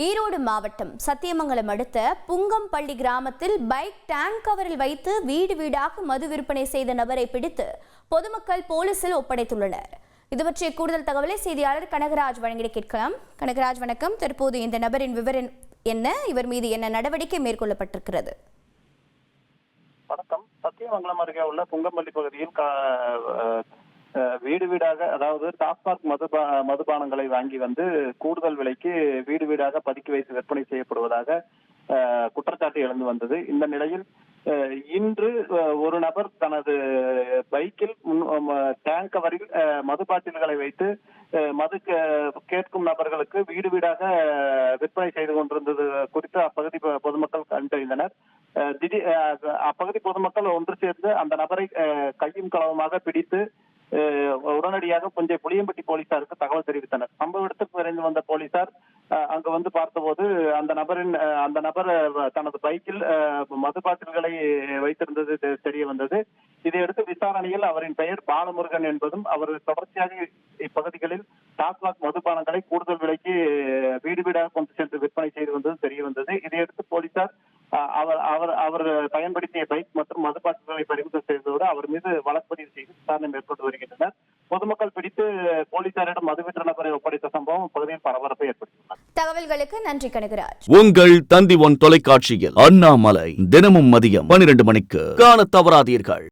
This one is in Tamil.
ஈரோடு மாவட்டம் சத்தியமங்கலம் அடுத்த புங்கம்பள்ளி கிராமத்தில் பைக் டேங்க் கவரில் வைத்து வீடு வீடாக மது விற்பனை செய்த நபரை பிடித்து பொதுமக்கள் போலீசில் ஒப்படைத்துள்ளனர். இது பற்றிய கூடுதல் தகவலை செய்தியாளர் கனகராஜ் வழங்கி கேட்கலாம். கனகராஜ் வணக்கம். தற்போது இந்த நபரின் விவரம் என்ன? இவர் மீது என்ன நடவடிக்கை மேற்கொள்ளப்பட்டிருக்கிறது? வணக்கம். சத்தியமங்கலம் அருகே உள்ள புங்கம்பள்ளி பகுதியில் வீடு வீடாக, அதாவது டாஸ்மாக் மதுபானங்களை வாங்கி வந்து கூடுதல் விலைக்கு வீடு வீடாக பதுக்கி வைத்து விற்பனை செய்யப்படுவதாக குற்றச்சாட்டு எழுந்து வந்தது. இந்த நிலையில் இன்று ஒரு நபர் தனது பைக்கில் டேங்க் கவரில் மது பாட்டில்களை வைத்து மது கேட்கும் நபர்களுக்கு வீடு வீடாக விற்பனை செய்து கொண்டிருந்தது குறித்து அப்பகுதி பொதுமக்கள் கண்டறிந்தனர். அப்பகுதி பொதுமக்கள் ஒன்று சேர்ந்து அந்த நபரை கையும் களவுமாக பிடித்து உடனடியாக புஞ்சை புளியம்பட்டி போலீசாருக்கு தகவல் தெரிவித்தனர். சம்பவ இடத்துக்கு விரைந்து வந்த போலீசார் அங்கு வந்து பார்த்தபோது அந்த நபர் தனது பைக்கில் மது பாட்டில்களை வைத்திருந்தது தெரிய வந்தது. இதையடுத்து விசாரணையில் அவரின் பெயர் பாலமுருகன் என்பதும் அவர் தொடர்ச்சியாக இப்பகுதிகளில் டாஸ்மாக் மதுபானங்களை கூடுதல் விலைக்கு வீடு வீடாக கொண்டு சென்று விற்பனை செய்து வந்தது தெரிய வந்தது. இதையடுத்து போலீசார் அவர் பயன்படுத்திய பைக் மற்றும் மது பாட்டில்களை பறிமுதல் செய்ததோடு அவர் மீது வழக்குப்பதிவு செய்து விசாரணை மேற்கொண்டு வருகின்றனர். பொதுமக்கள் பிடித்து போலீசாரிடம் மது விற்ற நபரை ஒப்படைத்த சம்பவம் பகுதியில் பரபரப்பை ஏற்படுத்தியுள்ளது. தகவல்களுக்கு நன்றி கனகராஜ். உங்கள் தந்தி ஒன் தொலைக்காட்சியில் அண்ணாமலை தினமும் மதியம் 12 மணிக்கு காண தவறாதீர்கள்.